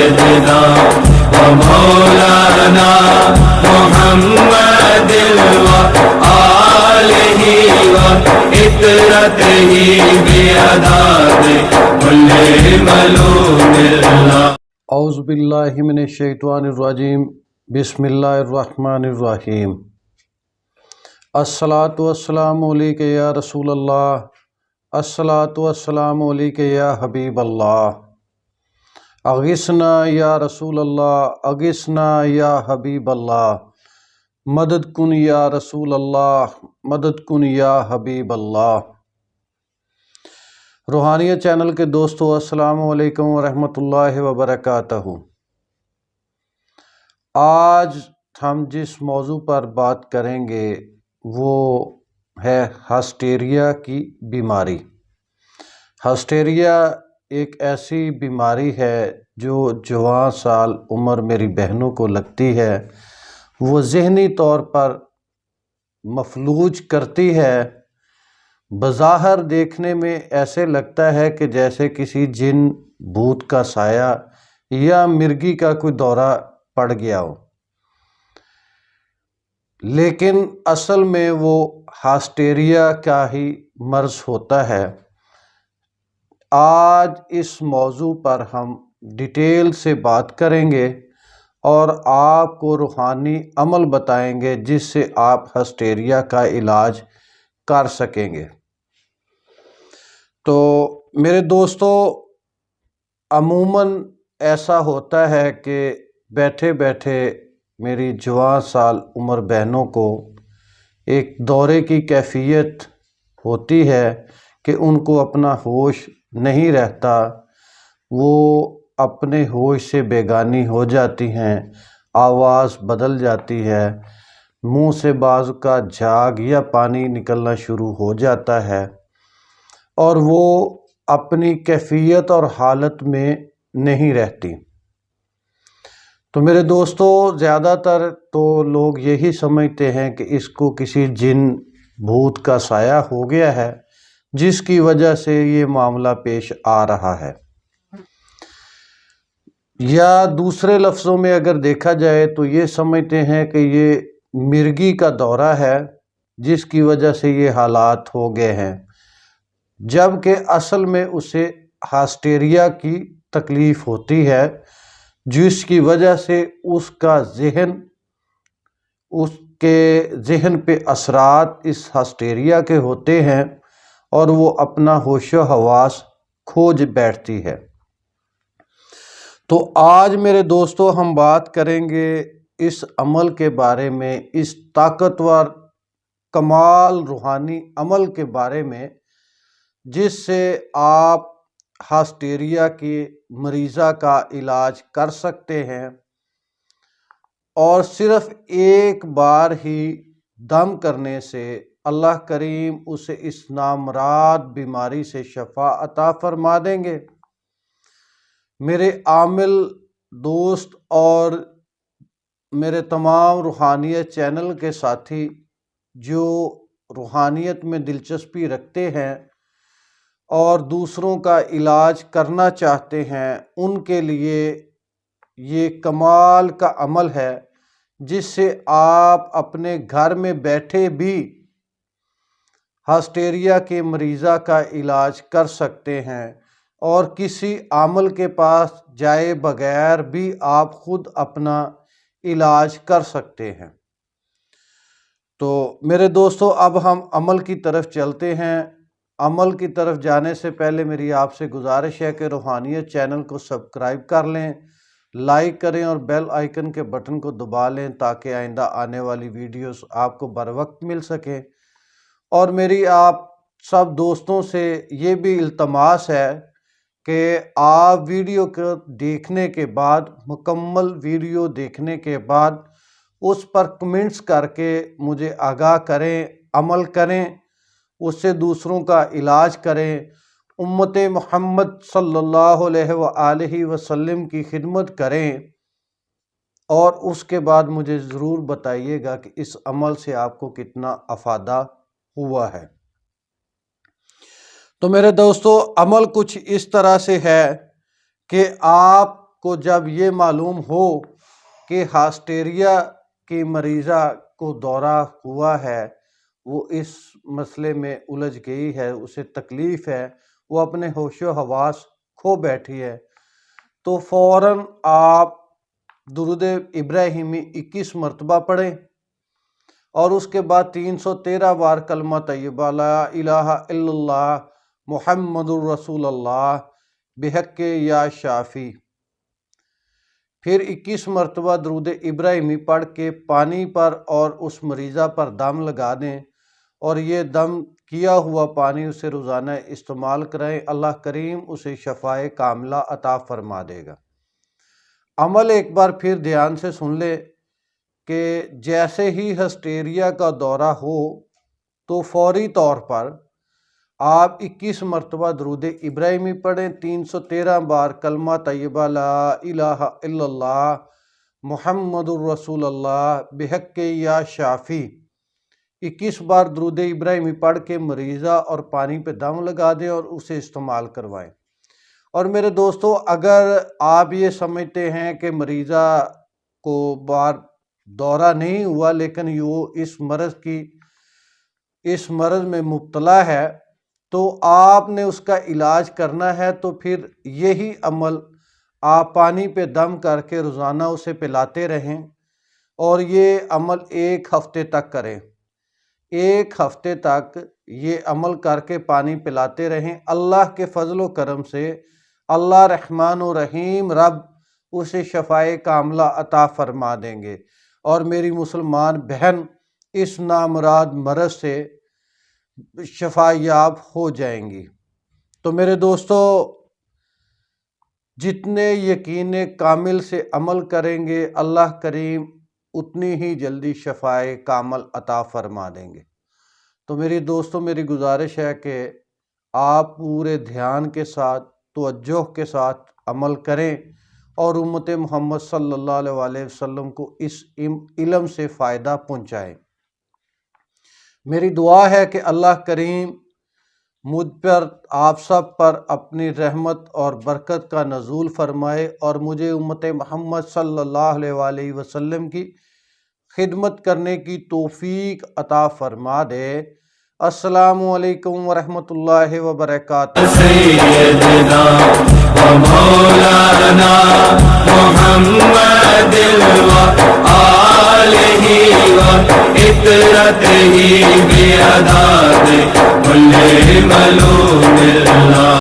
سيدنا ومولانا محمد وآله وعترته بعدد كل ملوك الله. اعوذ باللہ من الشیطان الرجیم. بسم اللہ الرحمن الرحیم. الصلاۃ والسلام علیک یا رسول اللہ. الصلاۃ والسلام علیک یا حبیب اللہ. اغثنا یا رسول اللہ، اغثنا یا حبیب اللہ، مدد کن یا رسول اللہ، مدد کن یا حبیب اللہ. روحانیت چینل کے دوستو، السلام علیکم ورحمۃ اللہ وبرکاتہ. آج ہم جس موضوع پر بات کریں گے وہ ہے ہسٹیریا کی بیماری. ہسٹیریا ایک ایسی بیماری ہے جو جوان سال عمر میری بہنوں کو لگتی ہے. وہ ذہنی طور پر مفلوج کرتی ہے. بظاہر دیکھنے میں ایسے لگتا ہے کہ جیسے کسی جن بھوت کا سایہ یا مرگی کا کوئی دورہ پڑ گیا ہو، لیکن اصل میں وہ ہسٹیریا کا ہی مرض ہوتا ہے. آج اس موضوع پر ہم ڈیٹیل سے بات کریں گے اور آپ کو روحانی عمل بتائیں گے جس سے آپ ہسٹیریا کا علاج کر سکیں گے. تو میرے دوستو، عموماً ایسا ہوتا ہے کہ بیٹھے بیٹھے میری جوان سال عمر بہنوں کو ایک دورے کی کیفیت ہوتی ہے کہ ان کو اپنا ہوش نہیں رہتا. وہ اپنے ہوش سے بیگانی ہو جاتی ہیں، آواز بدل جاتی ہے، منہ سے بعض کا جھاگ یا پانی نکلنا شروع ہو جاتا ہے اور وہ اپنی کیفیت اور حالت میں نہیں رہتی. تو میرے دوستو، زیادہ تر تو لوگ یہی سمجھتے ہیں کہ اس کو کسی جن بھوت کا سایہ ہو گیا ہے جس کی وجہ سے یہ معاملہ پیش آ رہا ہے. یا دوسرے لفظوں میں اگر دیکھا جائے تو یہ سمجھتے ہیں کہ یہ مرگی کا دورہ ہے جس کی وجہ سے یہ حالات ہو گئے ہیں، جبکہ اصل میں اسے ہسٹیریا کی تکلیف ہوتی ہے جس کی وجہ سے اس کے ذہن پہ اثرات اس ہسٹیریا کے ہوتے ہیں اور وہ اپنا ہوش و حواس کھوج بیٹھتی ہے. تو آج میرے دوستو ہم بات کریں گے اس عمل کے بارے میں، اس طاقتور کمال روحانی عمل کے بارے میں جس سے آپ ہسٹیریا کی مریضہ کا علاج کر سکتے ہیں اور صرف ایک بار ہی دم کرنے سے اللہ کریم اسے اس نامراد بیماری سے شفا عطا فرما دیں گے. میرے عامل دوست اور میرے تمام روحانیت چینل کے ساتھی جو روحانیت میں دلچسپی رکھتے ہیں اور دوسروں کا علاج کرنا چاہتے ہیں، ان کے لیے یہ کمال کا عمل ہے جس سے آپ اپنے گھر میں بیٹھے بھی ہسٹیریا کے مریضہ کا علاج کر سکتے ہیں اور کسی عامل کے پاس جائے بغیر بھی آپ خود اپنا علاج کر سکتے ہیں. تو میرے دوستو، اب ہم عمل کی طرف چلتے ہیں. عمل کی طرف جانے سے پہلے میری آپ سے گزارش ہے کہ روحانیت چینل کو سبسکرائب کر لیں، لائک کریں اور بیل آئیکن کے بٹن کو دبا لیں تاکہ آئندہ آنے والی ویڈیوز آپ کو بر وقت مل سکیں. اور میری آپ سب دوستوں سے یہ بھی التماس ہے کہ آپ ویڈیو کو دیکھنے کے بعد، مکمل ویڈیو دیکھنے کے بعد اس پر کمنٹس کر کے مجھے آگاہ کریں، عمل کریں، اس سے دوسروں کا علاج کریں، امت محمد صلی اللہ علیہ وآلہ وسلم کی خدمت کریں اور اس کے بعد مجھے ضرور بتائیے گا کہ اس عمل سے آپ کو کتنا افادہ ہوا ہے. تو میرے دوستو، عمل کچھ اس طرح سے ہے کہ آپ کو جب یہ معلوم ہو کہ ہاسٹیریا کی مریضہ کو دورہ ہوا ہے، وہ اس مسئلے میں الجھ گئی ہے، اسے تکلیف ہے، وہ اپنے ہوش و حواس کھو بیٹھی ہے، تو فوراً آپ درود ابراہیمی 21 مرتبہ پڑھیں اور اس کے بعد 313 بار کلمہ طیبہ لا الہ الا اللہ محمد الرسول اللہ بحق یا شافی، پھر 21 مرتبہ درود ابراہیمی پڑھ کے پانی پر اور اس مریضہ پر دم لگا دیں، اور یہ دم کیا ہوا پانی اسے روزانہ استعمال کرائیں، اللہ کریم اسے شفائے کاملہ عطا فرما دے گا۔ عمل ایک بار پھر دھیان سے سن لے کہ جیسے ہی ہسٹیریا کا دورہ ہو تو فوری طور پر آپ 21 مرتبہ درود ابراہیمی پڑھیں، 313 بار کلمہ طیبہ لا الہ الا اللہ محمد الرسول اللہ بحق یا شافی 21 بار درود ابراہیمی پڑھ کے مریضہ اور پانی پہ دم لگا دیں اور اسے استعمال کروائیں۔ اور میرے دوستو، اگر آپ یہ سمجھتے ہیں کہ مریضہ کو بار دورہ نہیں ہوا لیکن وہ اس مرض میں مبتلا ہے تو آپ نے اس کا علاج کرنا ہے، تو پھر یہی عمل آپ پانی پہ دم کر کے روزانہ اسے پلاتے رہیں، اور یہ عمل 1 ہفتے تک کریں۔ 1 ہفتے تک یہ عمل کر کے پانی پلاتے رہیں، اللہ کے فضل و کرم سے اللہ رحمان و رحیم رب اسے شفائے کاملہ عطا فرما دیں گے، اور میری مسلمان بہن اس نامراد مرض سے شفا یاب ہو جائیں گی۔ تو میرے دوستو، جتنے یقین کامل سے عمل کریں گے اللہ کریم اتنی ہی جلدی شفائے کامل عطا فرما دیں گے۔ تو میری دوستو، میری گزارش ہے کہ آپ پورے دھیان کے ساتھ، توجہ کے ساتھ عمل کریں اور امت محمد صلی اللہ علیہ وسلم کو اس علم سے فائدہ پہنچائیں۔ میری دعا ہے کہ اللہ کریم مجھ پر، آپ سب پر اپنی رحمت اور برکت کا نزول فرمائے اور مجھے امت محمد صلی اللہ علیہ وسلم کی خدمت کرنے کی توفیق عطا فرما دے۔ السلام علیکم ورحمۃ اللہ وبرکاتہ۔ سیدنا و مولانا محمد و آلہ و اطرتہ بیعداد کل ملوم اللہ۔